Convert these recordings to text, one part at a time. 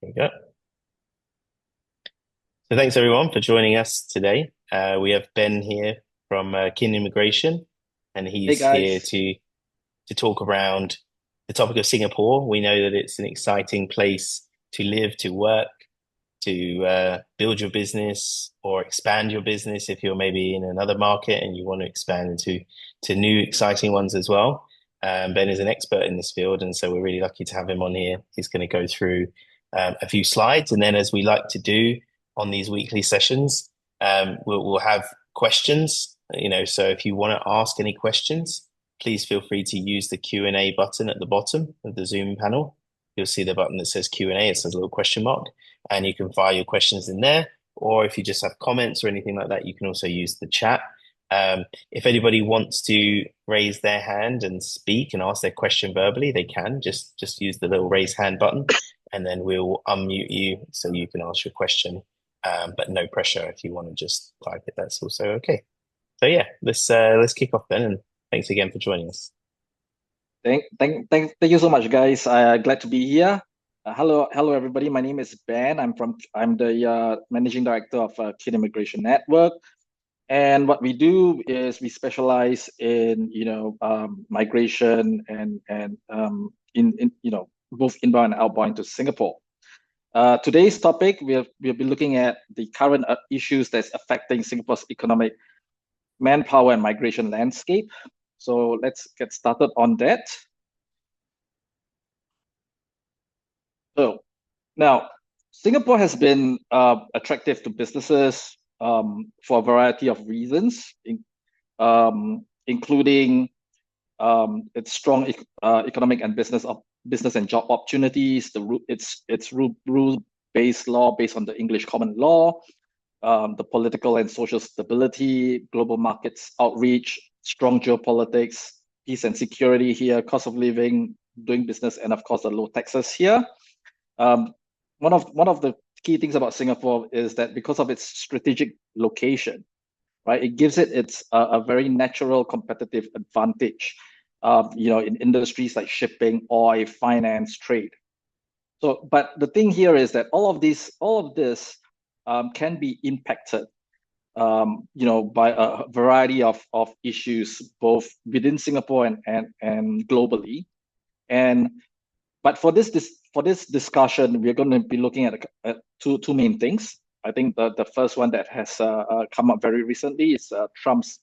There we go. So thanks everyone for joining us today. We have Ben here from Kin Immigration, and Hey he's here guys. to talk around the topic of Singapore. We know that it's an exciting place to live, to work, to build your business or expand your business if you're maybe in another market and you want to expand into new exciting ones as well. Ben is an expert in this field, and so we're really lucky to have him on here. He's going to go through a few slides, and then as we like to do on these weekly sessions, we'll have questions. So if you want to ask any questions, please feel free to use the Q&A button at the bottom of the Zoom panel. You'll see the button that says Q&A. It says a little question mark, and you can fire your questions in there. Or if you just have comments or anything like that, you can also use the chat. If anybody wants to raise their hand and speak and ask their question verbally, they can just use the little raise hand button, and then we'll unmute you so you can ask your question. But no pressure if you want to just type it. That's also okay. So yeah, let's kick off then, and thanks again for joining us. Thank you so much, guys. Glad to be here. Hello, everybody. My name is Ben. I'm the managing director of Kid Immigration Network, and what we do is we specialize in migration and in both inbound and outbound to Singapore. Today's topic we'll be looking at the current issues that's affecting Singapore's economic, manpower, and migration landscape. So let's get started on that. So now, Singapore has been attractive to businesses for a variety of reasons, including its strong economic and business and job opportunities. Its rule-based law based on the English common law, the political and social stability, global markets outreach, strong geopolitics, peace and security here, cost of living, doing business, and of course the low taxes here. One of the key things about Singapore is that because of its strategic location, right, it gives it a very natural competitive advantage, in industries like shipping, oil, finance, trade. So, but the thing here is that all of this can be impacted, by a variety of issues, both within Singapore and globally. But for this discussion, we're going to be looking at two main things. I think the first one that has come up very recently is Trump's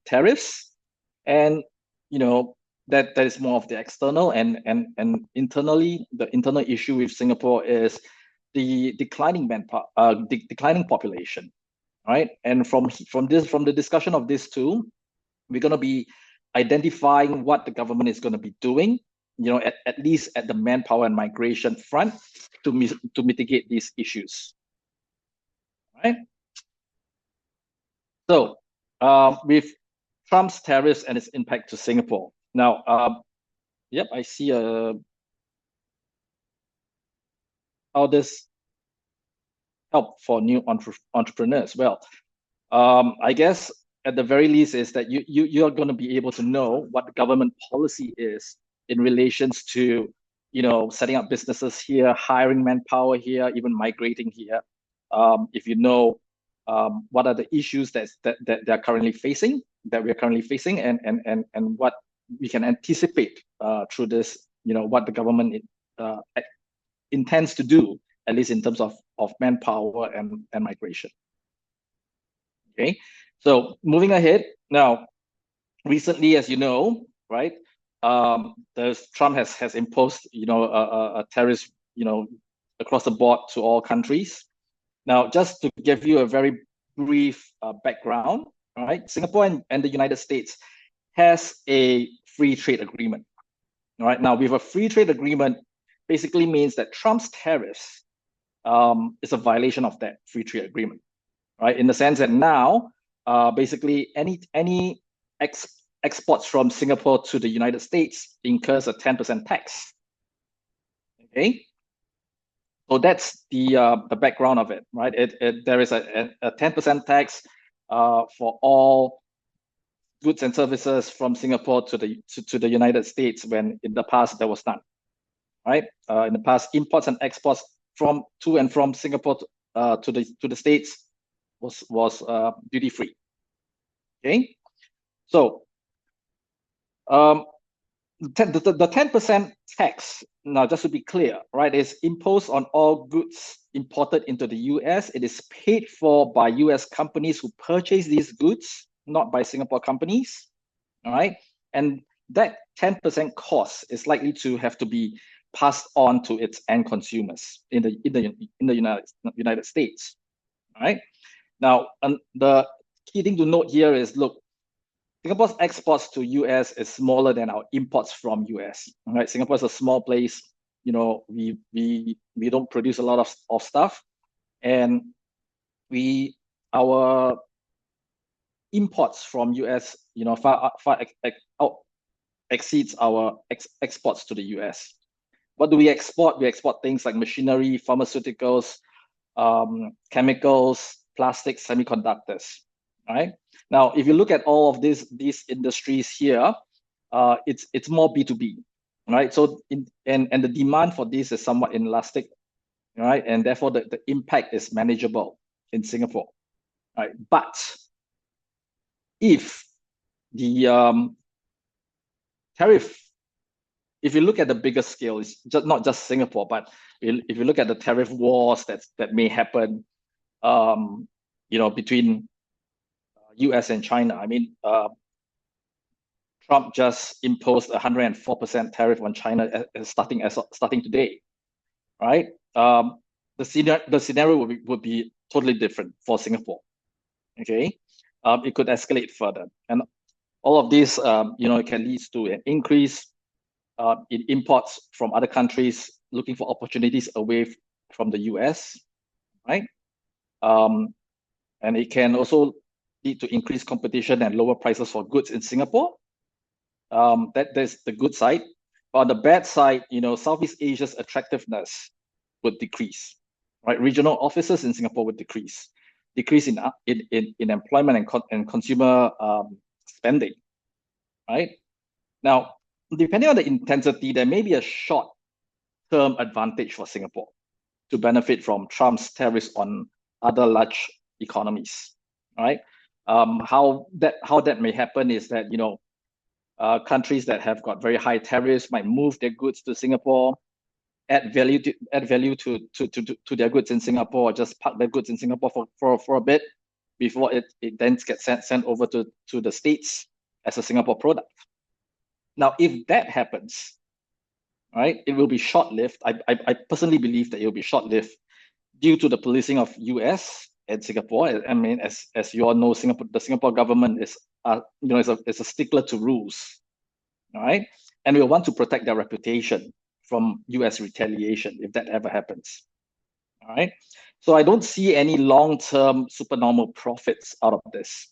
tariffs, and that is more of the external, and internally, the internal issue with Singapore is the declining declining population, right? And from the discussion of these two, we're going to be identifying what the government is going to be doing, at least at the manpower and migration front, to mitigate these issues, right? So with Trump's tariffs and its impact to Singapore. Now, yep, I see how this help for new entrepreneurs. Well, I guess at the very least is that you're going to be able to know what the government policy is in relations to setting up businesses here, hiring manpower here, even migrating here. If you know what are the issues that we're currently facing, and what we can anticipate through this, what the government intends to do, at least in terms of manpower and migration. Okay, so moving ahead now, recently, as you know, right, Trump has imposed a tariff across the board to all countries. Now, just to give you a very brief background, all right, Singapore and the United States has a free trade agreement. All right, now with a free trade agreement, basically means that Trump's tariffs is a violation of that free trade agreement, right? In the sense that now, basically any exports from Singapore to the United States incurs a 10% tax. Okay, so that's the background of it, right? There is a 10% tax for all goods and services from Singapore to the United States, when in the past there was none. right? In the past, imports and exports to and from Singapore to the States was duty free. Okay, so the 10% tax, now just to be clear, right, is imposed on all goods imported into the US. It is paid for by US companies who purchase these goods, not by Singapore companies. All right, and that 10% cost is likely to have to be passed on to its end consumers in the United States. All right. Now, the key thing to note here is, look, Singapore's exports to US is smaller than our imports from US. All right, Singapore is a small place. You know, we don't produce a lot of stuff, and our imports from US, you know, far exceeds our exports to the US. What do we export? We export things like machinery, pharmaceuticals, chemicals, plastics, semiconductors. Right now, if you look at all of these industries here, it's more B2B, right? So and the demand for this is somewhat inelastic, right? And therefore the impact is manageable in Singapore, right? But if the tariff, if you look at the bigger scale, it's just not just Singapore, but if you look at the tariff wars that may happen, you know, between US and China. I mean, Trump just imposed a 104% tariff on China starting today, right? The scenario would be totally different for Singapore. Okay, it could escalate further, and all of this, you know, it can lead to an increase in imports from other countries looking for opportunities away from the US, right? And it can also lead to increased competition and lower prices for goods in Singapore. That's the good side. But on the bad side, you know, Southeast Asia's attractiveness would decrease, right? Regional offices in Singapore would decrease in employment and consumer spending, right? Now, depending on the intensity, there may be a short-term advantage for Singapore to benefit from Trump's tariffs on other large economies, right? How that may happen is that, you know, countries that have got very high tariffs might move their goods to Singapore, add value to their goods in Singapore, or just park their goods in Singapore for a bit before it then gets sent over to the States as a Singapore product. Now, if that happens, right, it will be short-lived. I personally believe that it will be short-lived due to the policing of US and Singapore. I mean, as you all know, the Singapore government is you know, is a stickler to rules, all right? And we want to protect their reputation from US retaliation if that ever happens, all right? So I don't see any long-term supernormal profits out of this.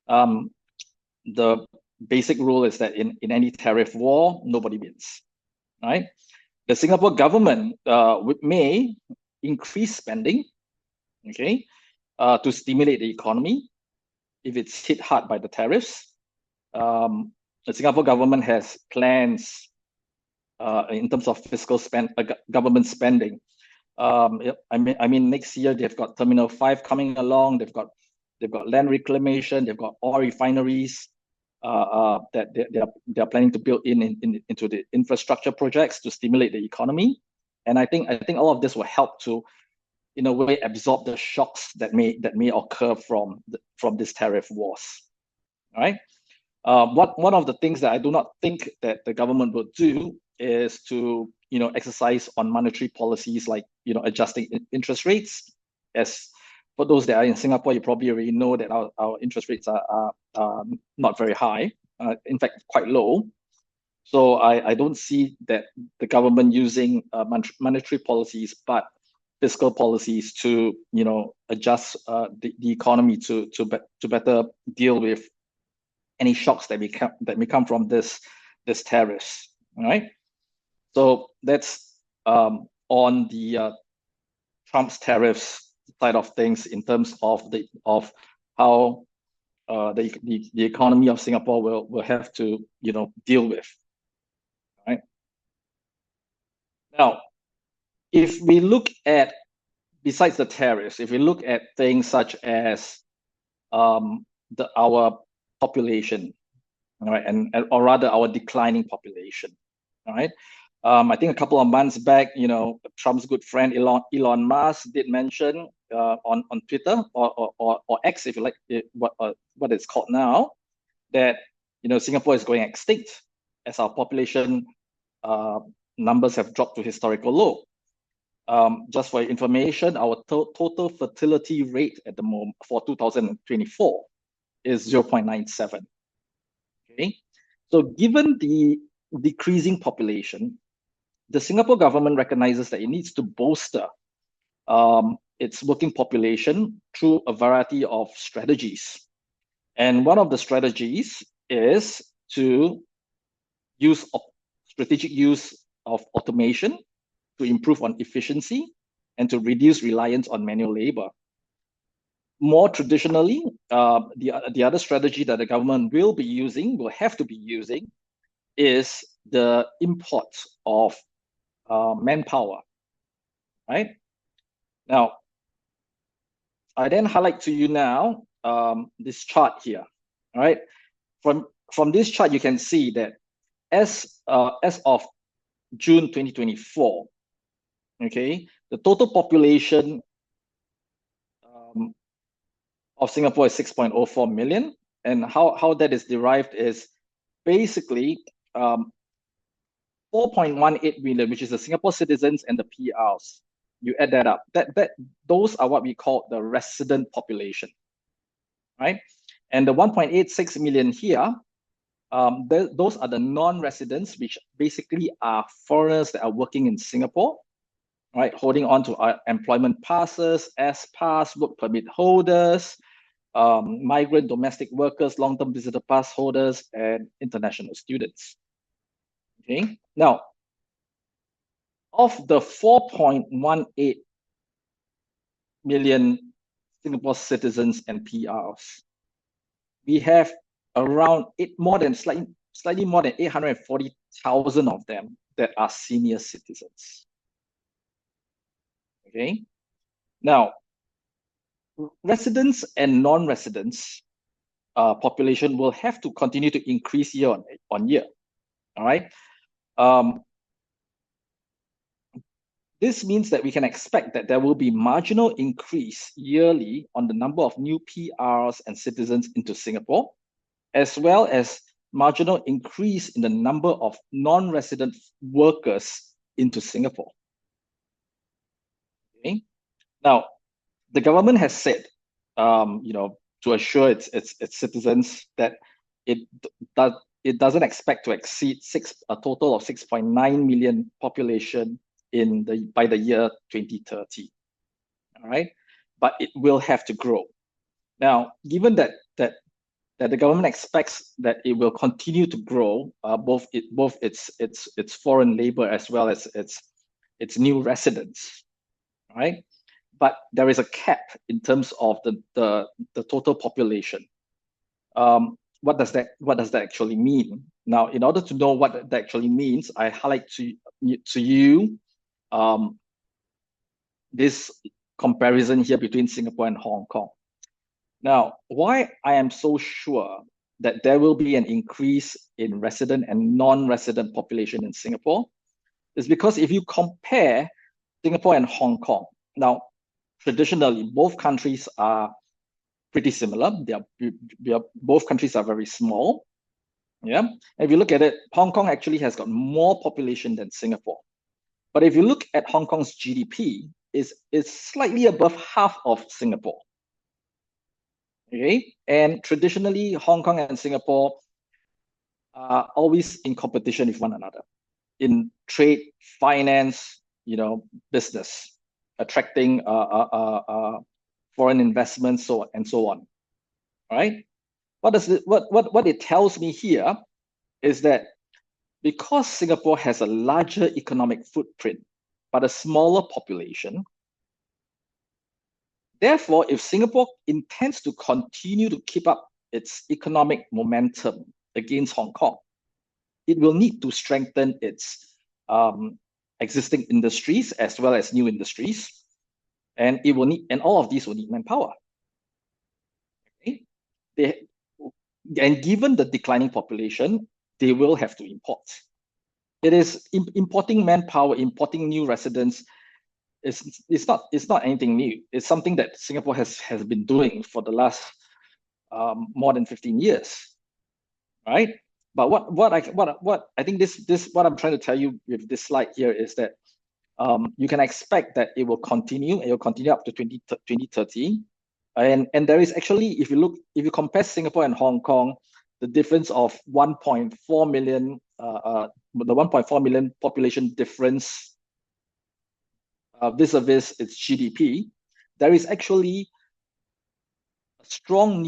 The basic rule is that in any tariff war, nobody wins, right? The Singapore government may increase spending, okay, to stimulate the economy if it's hit hard by the tariffs. The Singapore government has plans in terms of fiscal government spending. I mean, next year they've got Terminal 5 coming along. They've got land reclamation. They've got oil refineries that they're planning to build into the infrastructure projects to stimulate the economy. And I think all of this will help to, in a way, absorb the shocks that may occur from this tariff wars. All right. One of the things that I do not think that the government will do is to, you know, exercise on monetary policies like, you know, adjusting interest rates. As for those that are in Singapore, you probably already know that our interest rates are not very high, in fact, quite low. So I don't see that the government using monetary policies, but fiscal policies to, you know, adjust the economy to better deal with any shocks that may come from this tariffs. All right. So that's on the Trump's tariffs side of things in terms of how the economy of Singapore will have to, you know, deal with. Right. Now, if we look at, besides the tariffs, if we look at things such as our population, all right, or rather our declining population, all right. I think a couple of months back, Trump's good friend Elon Musk did mention on Twitter or X, if you like, what it's called now, that Singapore is going extinct as our population numbers have dropped to historical low. Just for information, our total fertility rate at the moment for 2024 is 0.97. Okay, so given the decreasing population, the Singapore government recognizes that it needs to bolster its working population through a variety of strategies. And one of the strategies is to use strategic use of automation to improve on efficiency and to reduce reliance on manual labor. More traditionally, the other strategy that the government will have to be using, is the import of manpower, right? Now, I then highlight to you now this chart here, all right? From this chart, you can see that as of June 2024, okay, the total population of Singapore is 6.04 million, and how that is derived is basically 4.18 million, which is the Singapore citizens and the PRs. You add that up. Those are what we call the resident population, right? And the 1.86 million here, those are the non-residents, which basically are foreigners that are working in Singapore, right? Holding on to our employment passes, S-pass, work permit holders, migrant domestic workers, long-term visitor pass holders, and international students. Okay, now, of the 4.18 million Singapore citizens and PRs, we have around slightly more than 840,000 of them that are senior citizens. Okay, now, residents and non-residents population will have to continue to increase year on year. All right. This means that we can expect that there will be marginal increase yearly on the number of new PRs and citizens into Singapore, as well as marginal increase in the number of non-resident workers into Singapore. Okay. Now, the government has said, to assure its citizens that it doesn't expect to exceed a total of 6.9 million population by the year 2030. All right, but it will have to grow. Now, given that the government expects that it will continue to grow, both its foreign labor as well as its new residents, right? But there is a cap in terms of the total population. What does that actually mean? Now, in order to know what that actually means, I highlight to you this comparison here between Singapore and Hong Kong. Now, why I am so sure that there will be an increase in resident and non-resident population in Singapore is because if you compare Singapore and Hong Kong, now, traditionally, both countries are pretty similar. Both countries are very small. Yeah. And if you look at it, Hong Kong actually has got more population than Singapore. But if you look at Hong Kong's GDP, it's slightly above half of Singapore. Okay. And traditionally, Hong Kong and Singapore are always in competition with one another in trade, finance, business, attracting foreign investments, so on. All right. What it tells me here is that because Singapore has a larger economic footprint but a smaller population, therefore, if Singapore intends to continue to keep up its economic momentum against Hong Kong, it will need to strengthen its existing industries as well as new industries, and all of these will need manpower. Okay? And given the declining population, they will have to import. It is importing manpower, importing new residents. It's not anything new. It's something that Singapore has been doing for the last more than 15 years, right? But what I think what I'm trying to tell you with this slide here is that you can expect that it will continue. It will continue up to 2030. And there is actually, if you compare Singapore and Hong Kong, the difference of 1.4 million, the 1.4 million population difference vis-a-vis its GDP, there is actually a strong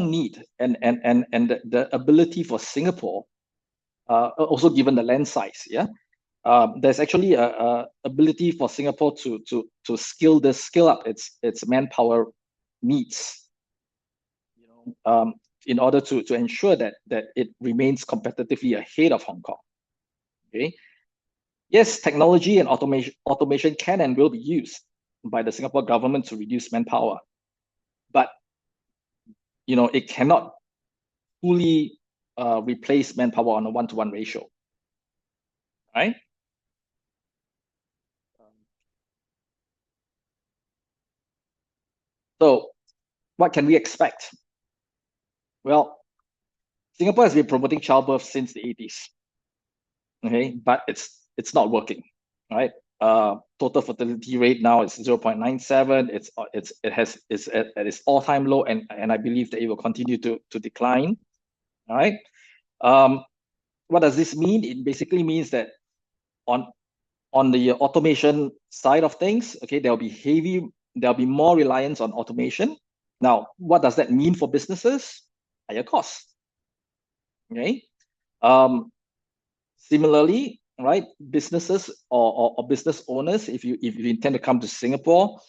need and the ability for Singapore, also given the land size, yeah. There's actually a ability for Singapore to scale up its manpower needs, in order to ensure that it remains competitively ahead of Hong Kong. Okay. Yes, technology and automation can and will be used by the Singapore government to reduce manpower, but it cannot fully replace manpower on a one-to-one ratio, right? So what can we expect? Well, Singapore has been promoting childbirth since the 80s. Okay, but it's not working, right? Total fertility rate now is 0.97. It's at its all-time low, and I believe that it will continue to decline. All right. What does this mean? It basically means that on the automation side of things, okay, there'll be more reliance on automation. Now, what does that mean for businesses? Higher costs. Okay. Similarly, right, businesses or business owners, if you intend to come to Singapore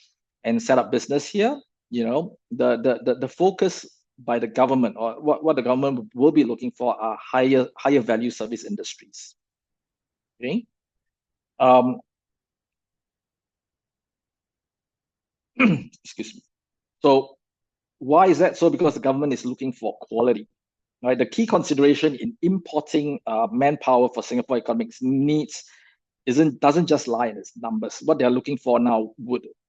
and set up business here, the focus by the government, or what the government will be looking for, are higher value service industries. Okay. Excuse me. So why is that so? Because the government is looking for quality. Right, the key consideration in importing manpower for Singapore economic needs doesn't just lie in its numbers. What they're looking for now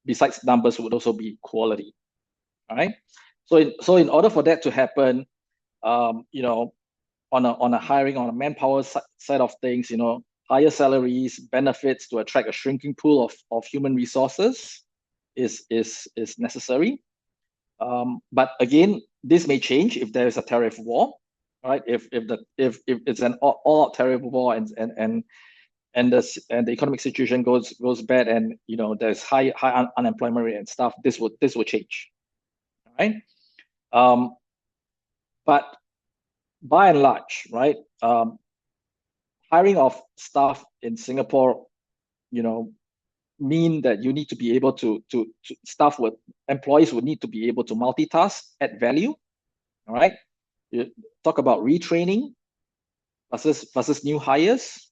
besides numbers, would also be quality. All right. So in order for that to happen, on a hiring, on a manpower side of things, higher salaries, benefits to attract a shrinking pool of human resources is necessary. But again, this may change if there is a tariff war, right? If it's an all-out tariff war and the economic situation goes bad, and there's high unemployment rate and stuff, this will change, right? But by and large, right, hiring of staff in Singapore, mean that you need to be able to employees would need to be able to multitask, add value. All right. You talk about retraining versus new hires.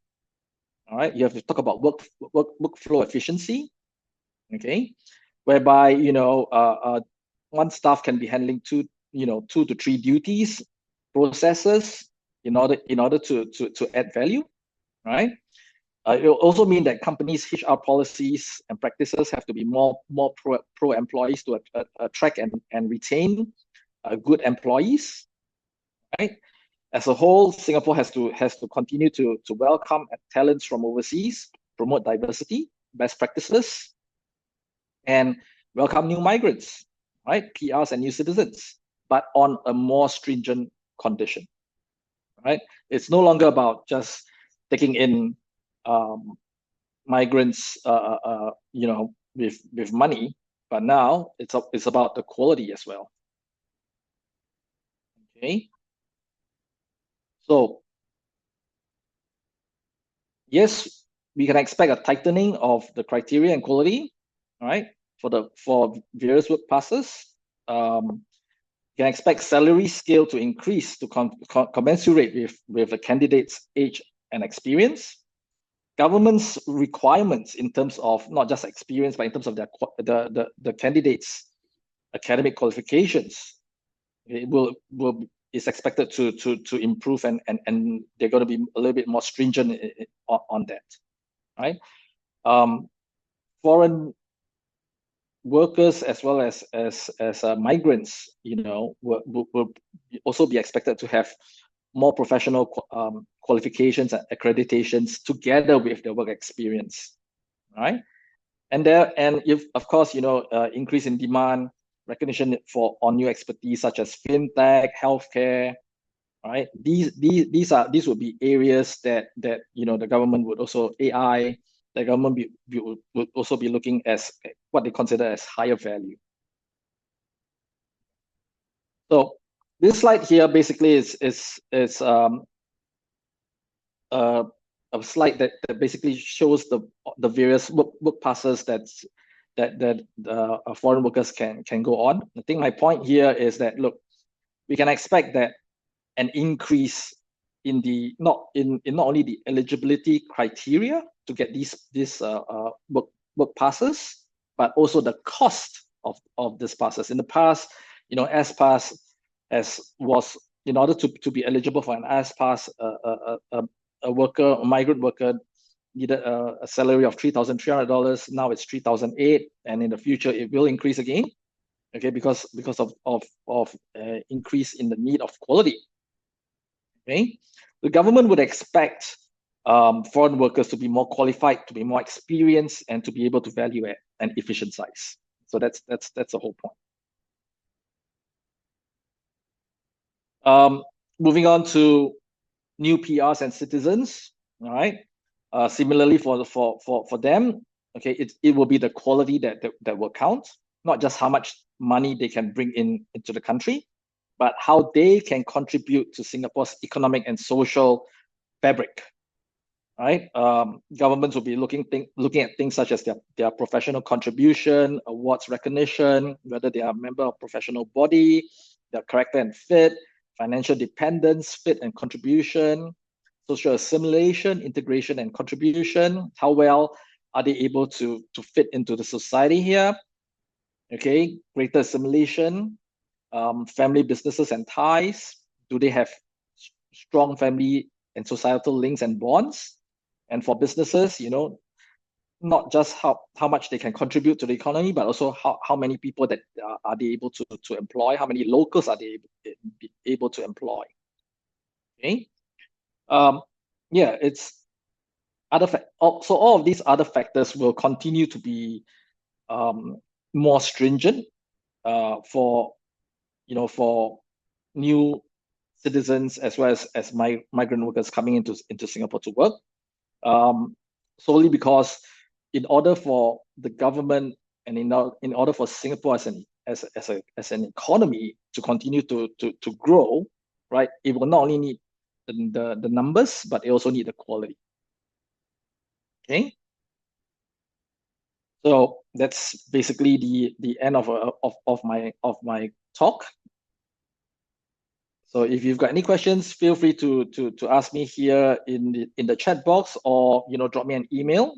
All right. You have to talk about workflow efficiency. Okay. Whereby one staff can be handling 2 to 3 duties, processes in order to add value. Right. It will also mean that companies' HR policies and practices have to be more pro employees to attract and retain good employees. Right. As a whole, Singapore has to continue to welcome talents from overseas, promote diversity, best practices, and welcome new migrants, right, PRs and new citizens, but on a more stringent condition. Right. It's no longer about just taking in migrants, with money, but now it's about the quality as well. Okay. So yes, we can expect a tightening of the criteria and quality, right, for various work passes. You can expect salary scale to increase to commensurate with the candidate's age and experience. government's requirements in terms of not just experience, but in terms of the candidates' academic qualifications, it is expected to improve, and they're going to be a little bit more stringent on that, right? Foreign workers as well as migrants, will also be expected to have more professional qualifications and accreditations together with their work experience, right? And if, of course, increase in demand, recognition on new expertise such as fintech, healthcare, right? These would be areas that the government would also AI. The government would also be looking as what they consider as higher value. So this slide here basically is a slide that basically shows the various work passes that foreign workers can go on. I think my point here is that, look, we can expect that an increase in not only the eligibility criteria to get these work passes, but also the cost of these passes. In the past, S pass was, in order to be eligible for an S pass, a migrant worker needed a salary of $3,300. Now it's $3,800, and in the future it will increase again. Okay, because of increase in the need of quality. Okay, the government would expect foreign workers to be more qualified, to be more experienced, and to be able to value add and efficient size. So that's the whole point. Moving on to new PRs and citizens. All right. Similarly for them, okay, it will be the quality that will count, not just how much money they can bring into the country, but how they can contribute to Singapore's economic and social fabric. Right? Governments will be looking at things such as their professional contribution, awards recognition, whether they are a member of professional body, their character and fit, financial dependence, fit and contribution, social assimilation, integration and contribution. How well are they able to fit into the society here? Okay, greater assimilation, family, businesses and ties. Do they have strong family and societal links and bonds? And for businesses, not just how much they can contribute to the economy, but also how many people that are they able to employ, how many locals are they able to employ. Okay. Yeah, it's so all of these other factors will continue to be more stringent for new citizens as well as migrant workers coming into Singapore to work. Solely because in order for the government and in order for Singapore as an economy to continue to grow, right, it will not only need the numbers, but it also need the quality. Okay, so that's basically the end of my talk. So if you've got any questions, feel free to ask me here in the chat box, or drop me an email,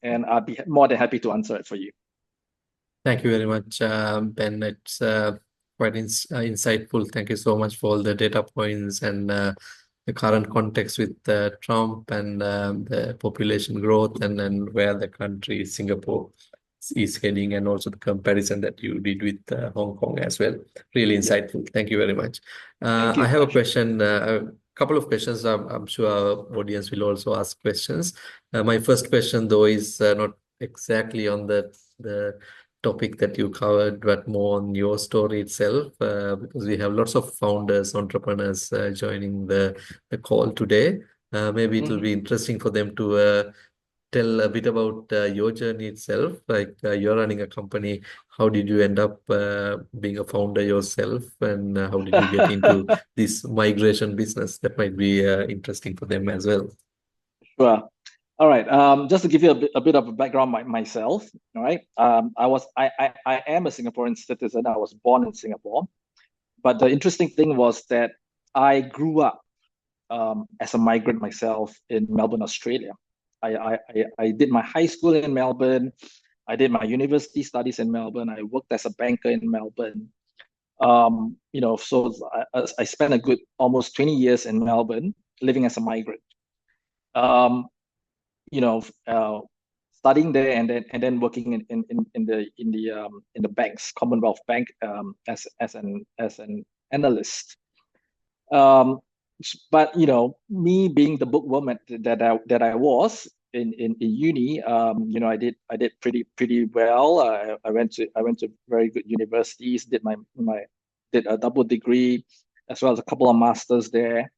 and I'll be more than happy to answer it for you. Thank you very much, Ben. It's quite insightful. Thank you so much for all the data points and the current context with Trump and the population growth and where the country, Singapore, is heading, and also the comparison that you did with Hong Kong as well. Really insightful. Yeah. Thank you very much. I have a question, a couple of questions. I'm sure our audience will also ask questions. My first question, though, is not exactly on the topic that you covered, but more on your story itself, because we have lots of founders, entrepreneurs joining the call today. Maybe it will be interesting for them to tell a bit about your journey itself. Like you're running a company. How did you end up being a founder yourself, and how did you get into this migration business? That might be interesting for them as well. Sure. All right. Just to give you a bit of a background myself. All right. I am a Singaporean citizen. I was born in Singapore, but the interesting thing was that I grew up as a migrant myself in Melbourne, Australia. I did my high school in Melbourne. I did my university studies in Melbourne. I worked as a banker in Melbourne. So I spent a good almost 20 years in Melbourne living as a migrant. Um, you know, uh, Studying there and then working in the banks, Commonwealth Bank, as an analyst. Um, but me being the bookworm that I was in uni, I did pretty well. I went to very good universities. Did a double degree, as well as a couple of masters there.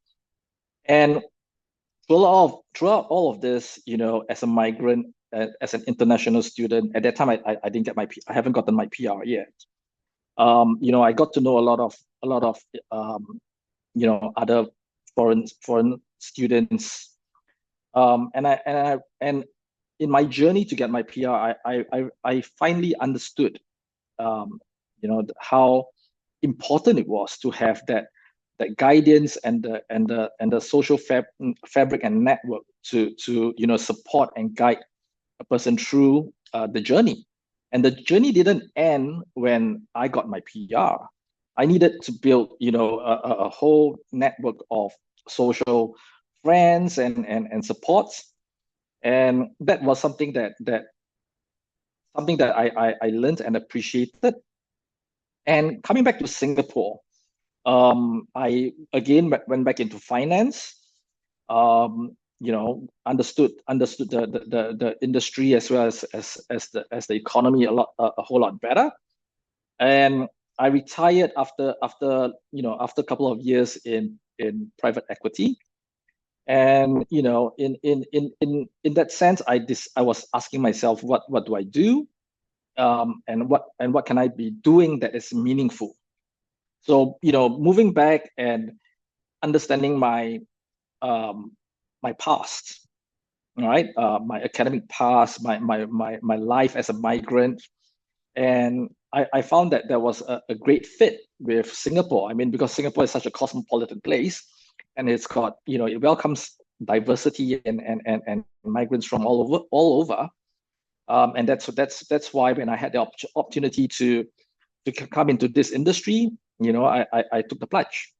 And throughout all of this, as a migrant, as an international student, at that time I didn't get I haven't gotten my PR yet. I got to know a lot of other foreign students. And in my journey to get my PR, I finally understood, how important it was to have that guidance and the social fabric and network to support and guide a person through the journey. And the journey didn't end when I got my PR. I needed to build, a whole network of social friends and supports. And that was something that I learned and appreciated. And coming back to Singapore, I again went back into finance. Understood the industry as well as the economy a whole lot better. And I retired after a couple of years in private equity. And in that sense, I was asking myself, what do I do, and what can I be doing that is meaningful. So moving back and understanding my past, right, my academic past, my life as a migrant, and I found that there was a great fit with Singapore. I mean, because Singapore is such a cosmopolitan place, and it's got it welcomes diversity and migrants from all over. And that's why when I had the opportunity to come into this industry, I took the pledge.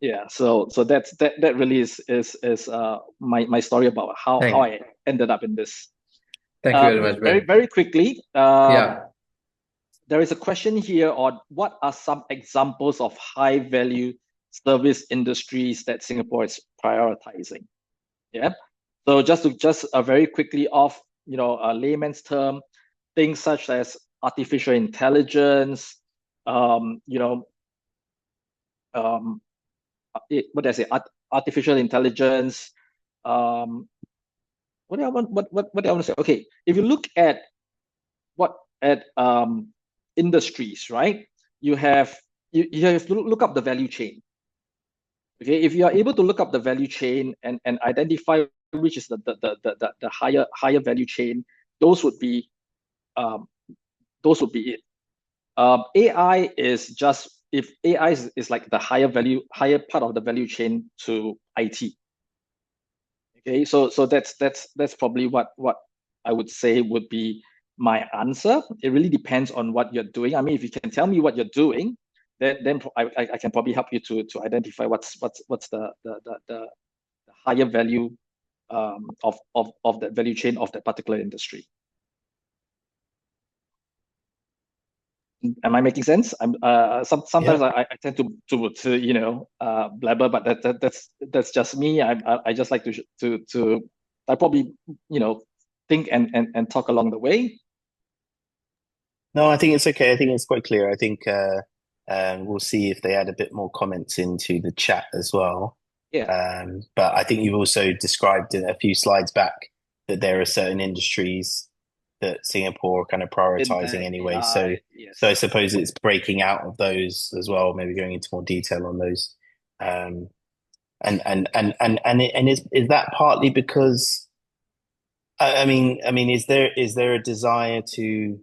Yeah, so that really is my story about how I ended up in this. Thank you very much, Ben. Very quickly, Yeah. there is a question here on what are some examples of high value service industries that Singapore is prioritizing. Yeah. So just very quickly off, a layman's term, things such as artificial intelligence, what did I say? Artificial intelligence. What do I want? What do I want to say? Okay, if you look at industries, right? You have to look up the value chain. Okay, if you are able to look up the value chain and identify which is the higher value chain, those would be it. AI is just, if AI is like the higher part of the value chain to IT. Okay, so that's probably what I would say would be my answer. It really depends on what you're doing. I mean, if you can tell me what you're doing, then I can probably help you to identify what's the higher value of that value chain of that particular industry. Am I making sense? I'm sometimes I tend to blabber, but that's just me. I just like to I probably think and talk along the way. No, I think it's okay. I think it's quite clear. I think we'll see if they add a bit more comments into the chat as well. Yeah. But I think you've also described in a few slides back that there are certain industries that Singapore are kind of prioritizing anyway. So yes. so I suppose it's breaking out of those as well, maybe going into more detail on those. And is that partly because I mean, is there a desire to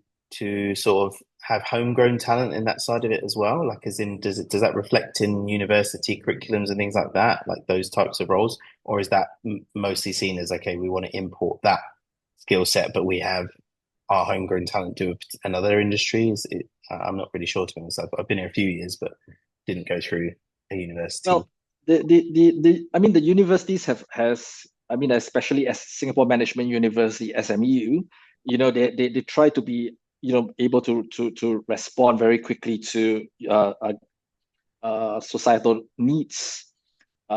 sort of have homegrown talent in that side of it as well? Like, as in, does that reflect in university curriculums and things like that, like those types of roles, or is that mostly seen as, okay, we want to import that skill set, but we have our homegrown talent do another industry? I'm not really sure, to be honest. I've been here a few years, but didn't go through a university. Well, I mean, the universities I mean, especially as Singapore Management University, SMU, they try to be, able to respond very quickly to societal needs.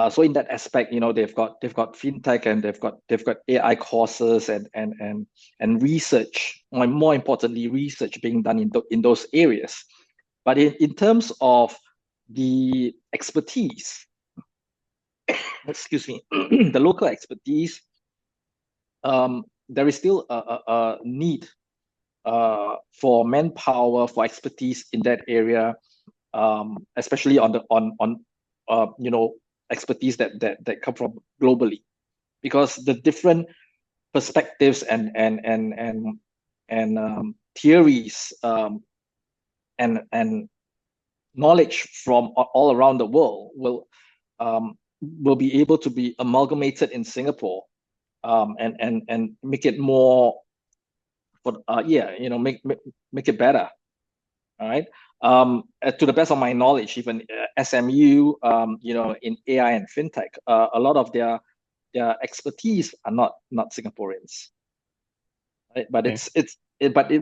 So in that aspect, they've got fintech, and they've got AI courses, and research, or more importantly, research being done in those areas. But in terms of the expertise, excuse me, the local expertise, there is still a need for manpower, for expertise in that area, especially on expertise that come from globally, because the different perspectives and theories, and knowledge from all around the world will be able to be amalgamated in Singapore, and make it more make it better. All right. To the best of my knowledge, even SMU, in AI and fintech, a lot of their expertise are not Singaporeans, right? But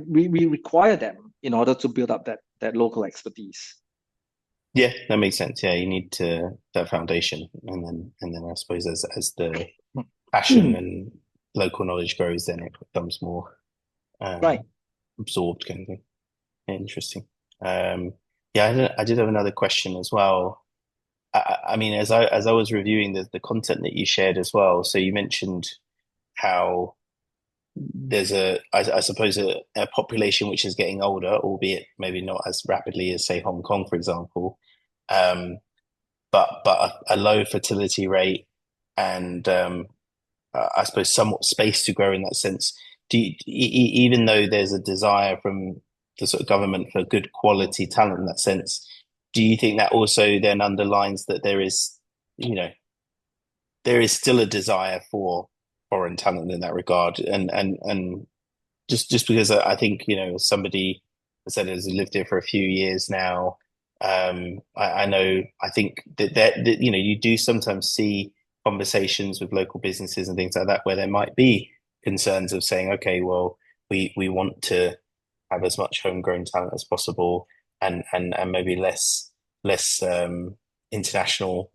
we require them in order to build up that local expertise. Yeah, that makes sense. Yeah, you need that foundation, and then I suppose as the passion and local knowledge grows, then it becomes more Right. absorbed, kind of thing. Interesting. Yeah, I did have another question as well. I mean, as I was reviewing the content that you shared as well, so you mentioned how there's I suppose a population which is getting older, albeit maybe not as rapidly as, say, Hong Kong, for example, but a low fertility rate, and I suppose somewhat space to grow in that sense. Even though there's a desire from the sort of government for good quality talent in that sense, do you think that also then underlines that there is still a desire for foreign talent in that regard? And just because I think, somebody said has lived here for a few years now, I know, I think that you do sometimes see conversations with local businesses and things like that where there might be concerns of saying, okay, well, we want to have as much homegrown talent as possible, and maybe less international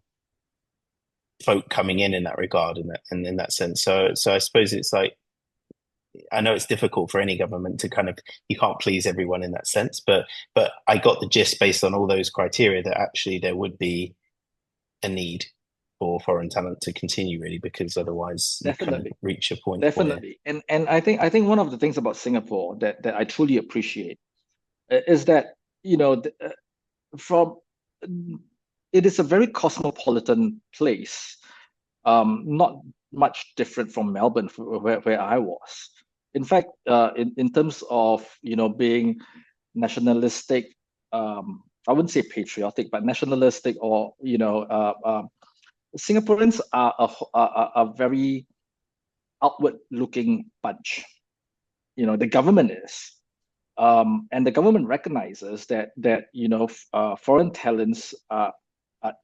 folk coming in that regard, and in that sense. So I suppose it's like, I know it's difficult for any government to kind of, you can't please everyone in that sense, but I got the gist based on all those criteria that actually there would be a need for foreign talent to continue, really, because otherwise you kind of reach a point. Definitely. And I think one of the things about Singapore that I truly appreciate is that, from it is a very cosmopolitan place, not much different from Melbourne, where I was. In fact, in terms of being nationalistic, I wouldn't say patriotic, but nationalistic, or Singaporeans are a very outward-looking bunch. The government is, and the government recognizes that foreign talents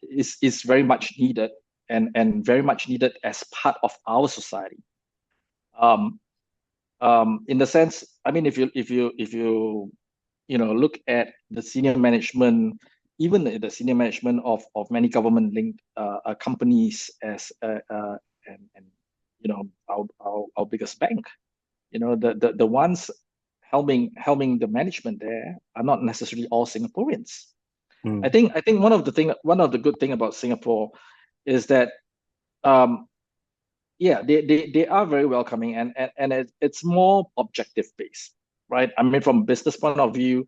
is very much needed, and very much needed as part of our society. In the sense, I mean, if you look at the senior management, even the senior management of many government-linked companies, as our biggest bank, the ones helming the management there are not necessarily all Singaporeans. I think one of the good thing about Singapore is that they are very welcoming, and it's more objective based, right? I mean, from a business point of view,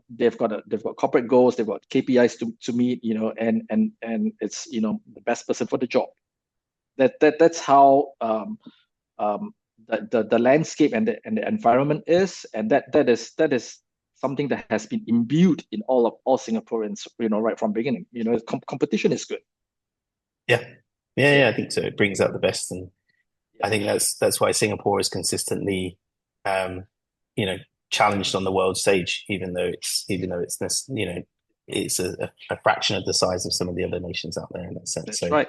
they've got corporate goals, they've got KPIs to meet, and it's the best person for the job. That's how the landscape and the environment is, and that is something that has been imbued in all Singaporeans, right from beginning. Competition is good. Yeah, I think so. It brings out the best, and I Yeah. think that's why Singapore is consistently, you know, challenged on the world stage, even though it's a fraction of the size of some of the other nations out there in that sense. That's So right.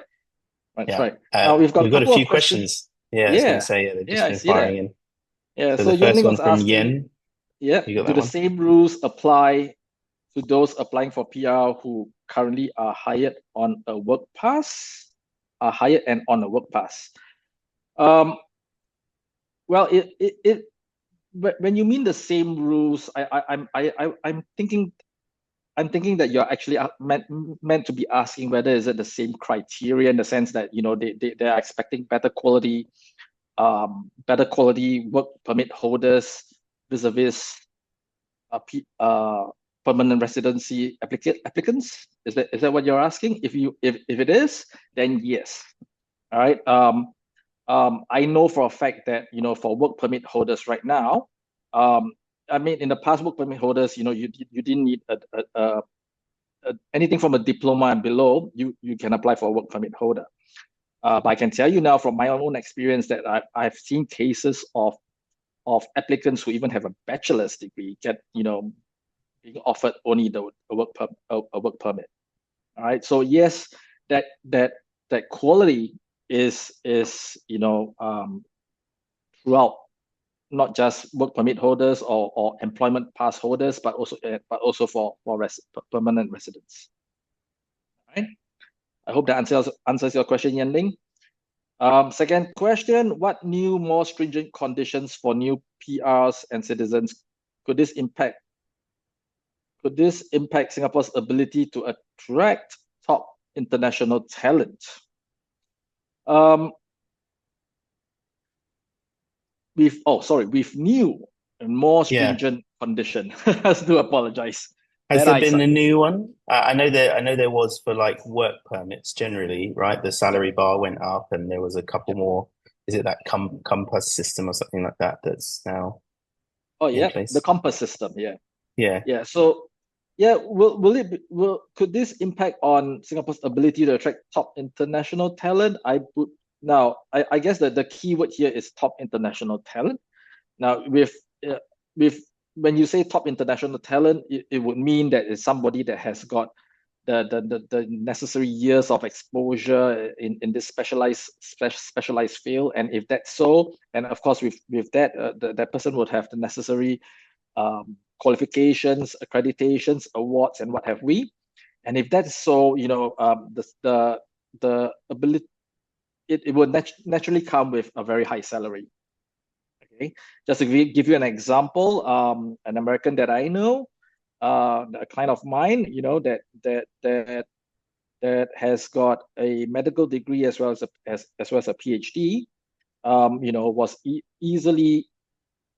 That's yeah, right. Now we've got a we've got a couple few of questions. questions. Yeah, I was going to Yeah. say, they've Yeah, just I been see that. firing in. Yeah. So So the first Yenling one was from asking, Yen, yeah, you got do that the one? same rules apply to those applying for PR who currently are hired on a work pass? Are hired and on a work pass. Well, when you mean the same rules, I'm thinking that you're actually meant to be asking whether is it the same criteria, in the sense that they are expecting better quality work permit holders vis-a-vis permanent residency applicants. Is that what you're asking? If it is, then yes. All right. I know for a fact that for work permit holders right now, I mean, in the past, work permit holders, you didn't need anything from a diploma and below. You can apply for a work permit holder. But I can tell you now from my own experience that I've seen cases of applicants who even have a bachelor's degree get being offered only a work permit. All right. So yes, that quality is throughout, not just work permit holders or employment pass holders, but also for permanent residents. All right. I hope that answers your question, Yenling. Second question: what new, more stringent conditions for new PRs and citizens could this impact Singapore's ability to attract top international talent? With new and more stringent condition. I do apologize. Has there been a new one? I know there was for like work permits generally, right? The salary bar went up, and there was a couple more. Is it that compass system or something like that that's now in place? The compass system. Yeah. So could this impact on Singapore's ability to attract top international talent? I guess that the key word here is top international talent. Now, with when you say top international talent, it would mean that it's somebody that has got the necessary years of exposure in this specialized field. And if that's so, and of course with that, that person would have the necessary qualifications, accreditations, awards, and what have we. And if that's so, the ability, it would naturally come with a very high salary. Okay, just to give you an example, an American that I know, a client of mine, that has got a medical degree as well as a PhD,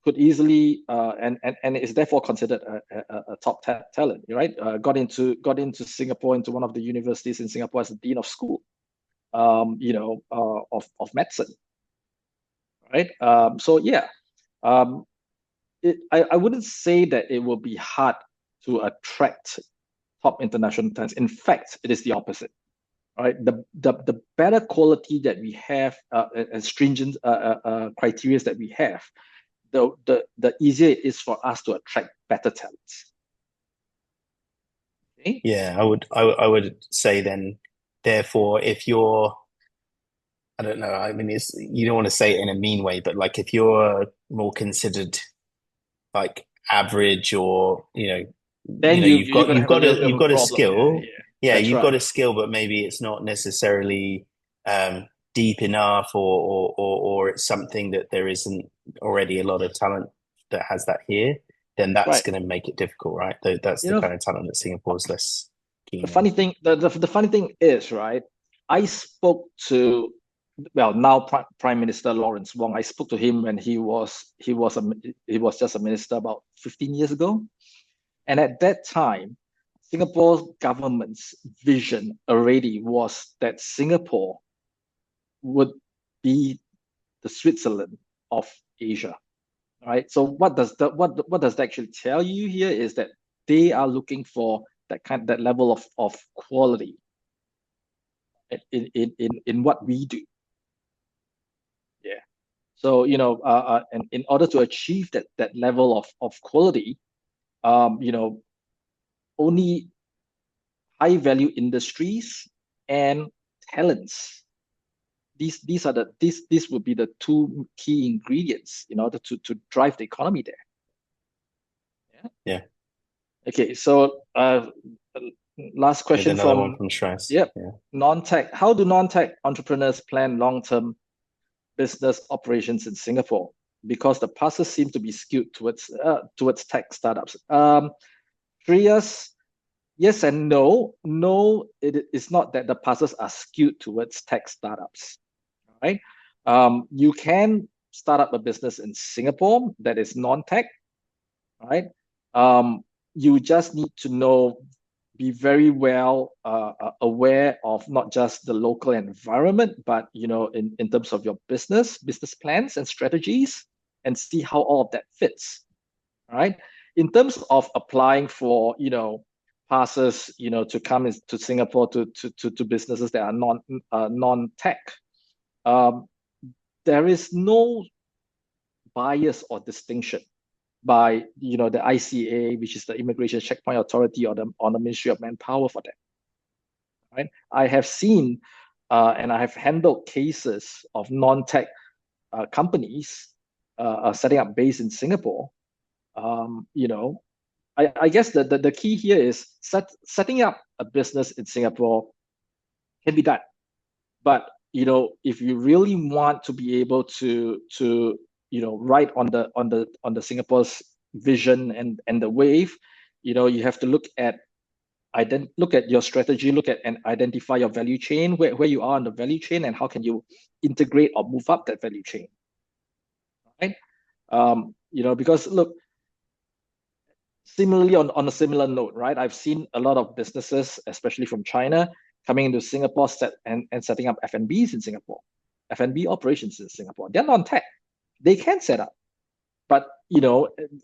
could easily and is therefore considered a top talent, right? Got into Singapore, into one of the universities in Singapore as the dean of school, of medicine, right? So yeah, I wouldn't say that it will be hard to attract top international talents. In fact, it is the opposite. Right, the better quality that we have and stringent criteria that we have, the easier it is for us to attract better talents. Okay? Yeah, I would say then, therefore, if you're, I don't know, I mean, you don't want to say it in a mean way, but like if you're more considered like average, or then you've got a problem. skill. Yeah, That's you've right. got a skill, but maybe it's not necessarily deep enough, or it's something that there isn't already a lot of talent that has that here. Then that's going to make it difficult, right? That's the kind of talent that Singapore's less keen on. The funny thing is, right, I spoke to, well, now Prime Minister Lawrence Wong. I spoke to him when he was just a minister about 15 years ago, and at that time, Singapore's government's vision already was that Singapore would be the Switzerland of Asia. right? So what does that actually tell you here is that they are looking for that level of quality in what we do. Yeah. So and in order to achieve that level of quality, only high value industries and talents. These would be the two key ingredients in order to drive the economy there. Yeah. Okay, so last question another one from Shreyas. Yep. Yeah. Non-tech. How do non-tech entrepreneurs plan long-term business operations in Singapore? Because the passes seem to be skewed towards tech startups. 3 years, yes and no. No, it is not that the passes are skewed towards tech startups. Right? You can start up a business in Singapore that is non-tech, right? You just need to be very well aware of not just the local environment, but in terms of your business plans and strategies, and see how all of that fits. Right? In terms of applying for passes to come to Singapore to businesses that are non-tech, there is no bias or distinction by the ICA, which is the Immigration Checkpoint Authority, or the Ministry of Manpower for that. Right? I have seen and I have handled cases of non-tech companies setting up base in Singapore. I guess the key here is setting up a business in Singapore can be done, but if you really want to be able to ride on the Singapore's vision and the wave, you have to look at your strategy, look at and identify your value chain, where you are on the value chain, and how can you integrate or move up that value chain, right? Because look, similarly, on a similar note, right, I've seen a lot of businesses, especially from China, coming into Singapore and setting up F&Bs in Singapore, F&B operations in Singapore. They're non-tech. They can set up, but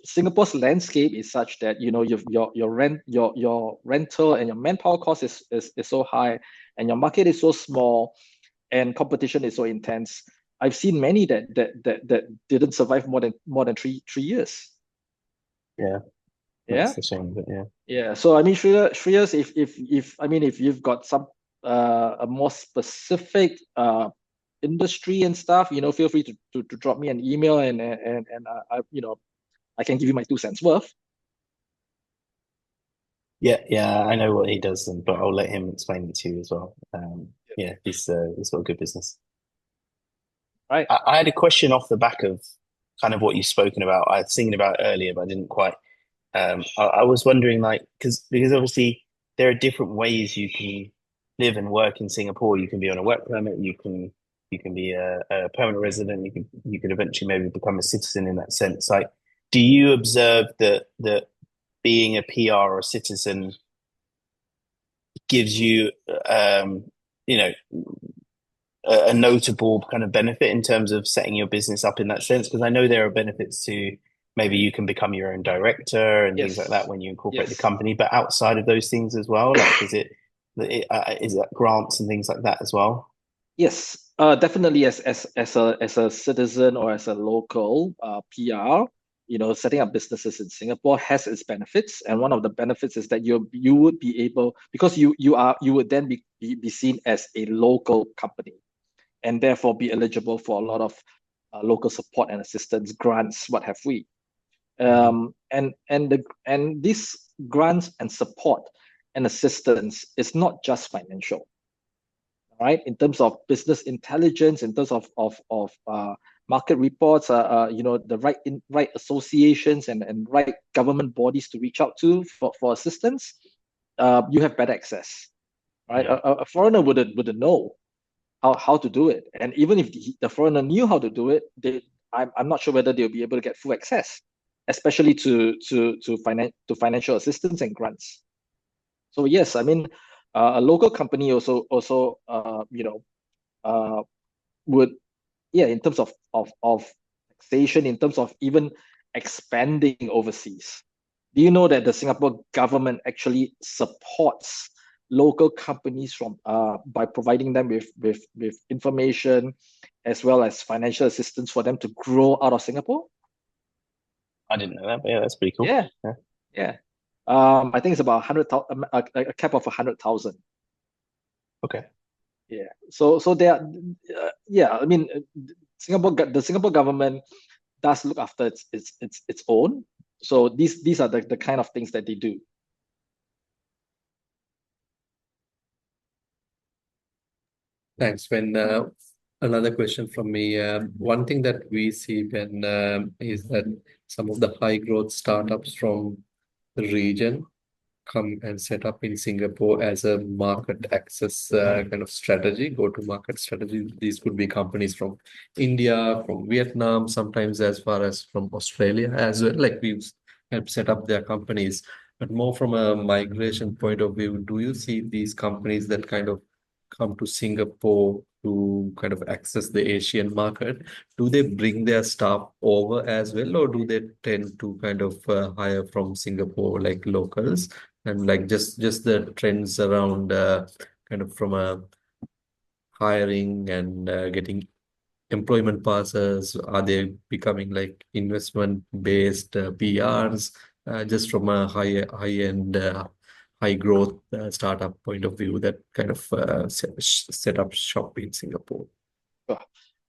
Singapore's landscape is such that your rental and your manpower cost is so high, and your market is so small, and competition is so intense. I've seen many that didn't survive more than three years. Yeah. Yeah. That's the shame, but yeah. Yeah. So I mean, Shreyas, if you've got some a more specific industry and stuff, feel free to drop me an email, and I can give you my 2 cents worth. Yeah, I know what he does, but I'll let him explain it to you as well. Yeah, he's got a good business. Right. I had a question off the back of kind of what you've spoken about. I was thinking about it earlier, but I didn't quite. I was wondering, like, because obviously there are different ways you can live and work in Singapore. You can be on a work permit. You can be a permanent resident. You can eventually maybe become a citizen in that sense. Like, do you observe that being a PR or a citizen gives you, a notable kind of benefit in terms of setting your business up in that sense? Because I know there are benefits to maybe you can become your own director and things like that when you incorporate the company, but outside of those things as well, like is that grants and things like that as well? Yes, definitely. As a citizen or as a local PR, setting up businesses in Singapore has its benefits, and one of the benefits is that you would be able, because you would then be seen as a local company, and therefore be eligible for a lot of local support and assistance, grants, what have we. And these grants and support and assistance is not just financial, right? In terms of business intelligence, in terms of market reports, the right associations and right government bodies to reach out to for assistance, you have better access, right? Yeah. A foreigner wouldn't know how to do it, and even if the foreigner knew how to do it, I'm not sure whether they'll be able to get full access, especially to financial assistance and grants. So yes, I mean, a local company also would, in terms of taxation in terms of even expanding overseas. Do you know that the Singapore government actually supports local companies from by providing them with information as well as financial assistance for them to grow out of Singapore? I didn't know that, but yeah, that's pretty cool. Yeah, Yeah. yeah. I think it's about 100,000, a cap of 100,000. Okay. Yeah. So there, yeah. I mean, the Singapore government does look after its own. So these are the kind of things that they do. Thanks, Ben. Another question from me. One thing that we see, Ben, is that some of the high growth startups from the region come and set up in Singapore as a market access kind of strategy, go-to-market strategy. These could be companies from India, from Vietnam, sometimes as far as from Australia as well. Like we've helped set up their companies, but more from a migration point of view, do you see these companies that kind of come to Singapore to kind of access the Asian market? Do they bring their staff over as well, or do they tend to kind of hire from Singapore like locals? And like just the trends around kind of from a hiring and getting employment passes, are they becoming like investment based PRs, just from a high end high growth startup point of view that kind of set up shop in Singapore?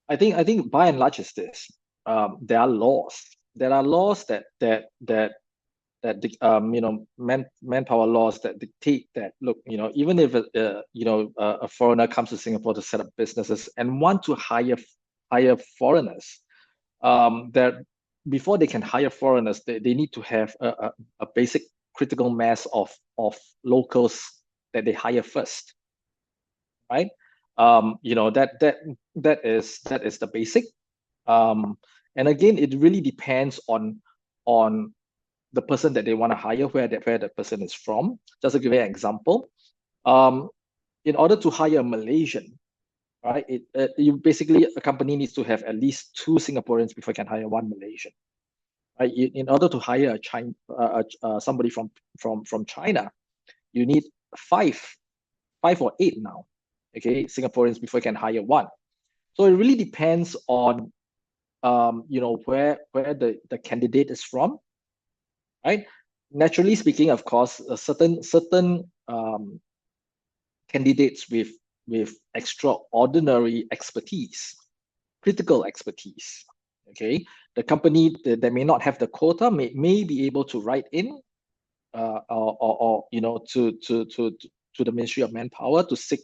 I think by and large is this. There are laws. There are laws manpower laws that dictate that, look, even if a foreigner comes to Singapore to set up businesses and want to hire foreigners, that before they can hire foreigners, they need to have a basic critical mass of locals that they hire first, right? That is the basic. And again, it really depends on the person that they want to hire, where the person is from. Just to give you an example, in order to hire a Malaysian, right? You basically, a company needs to have at least 2 Singaporeans before you can hire 1 Malaysian. Right? In order to hire somebody from China, you need 5 or 8 now. Okay, Singaporeans before you can hire 1. So it really depends on where the candidate is from. Right? Naturally speaking, of course, certain candidates with extraordinary expertise, critical expertise. Okay, the company that may not have the quota may be able to write in, or to the Ministry of Manpower to seek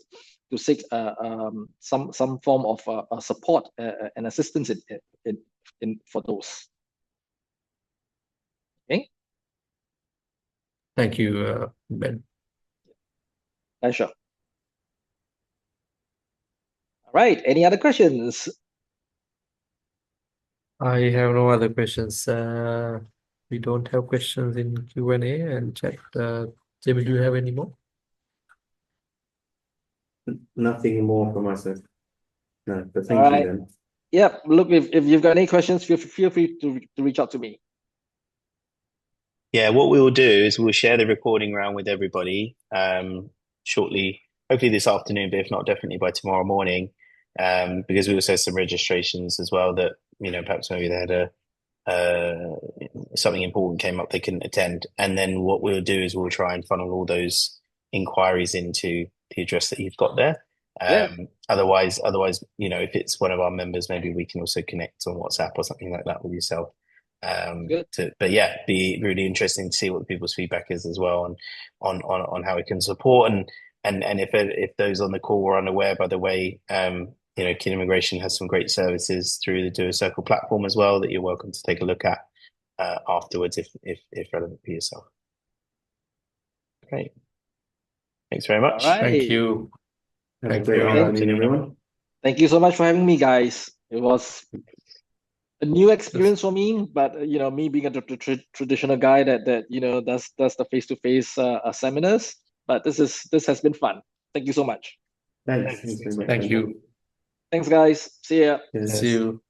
some form of support and assistance in for those. Okay. Thank you, Ben. Pleasure. All right. Any other questions? I have no other questions. We don't have questions in Q&A and chat. Jamie, do you have any more? Nothing more from us. No, but All thank you right. then. Yep. Look, if you've got any questions, feel free to reach out to me. Yeah, what we will do is we'll share the recording around with everybody shortly, hopefully this afternoon, but if not, definitely by tomorrow morning, because we also have some registrations as well that, perhaps maybe they had something important came up they couldn't attend. And then what we'll do is we'll try and funnel all those inquiries into the address that you've got there. Otherwise, if it's one of our members, maybe we can also connect on WhatsApp or something like that with yourself. But yeah, be really interesting to see what the people's feedback is as well on how we can support and if those on the call were unaware, by the way, Keen Immigration has some great services through the Doerscircle platform as well that you're welcome to take a look at afterwards if relevant for yourself. Great. Thanks very much. All right. Thank you. Thank you, everyone. Thank you so much for having me, guys. It was a new experience for me, but me being a traditional guy that does the face-to-face seminars, but this has been fun. Thank you so much. Thanks. Thank you. Thanks, guys. See ya. See you.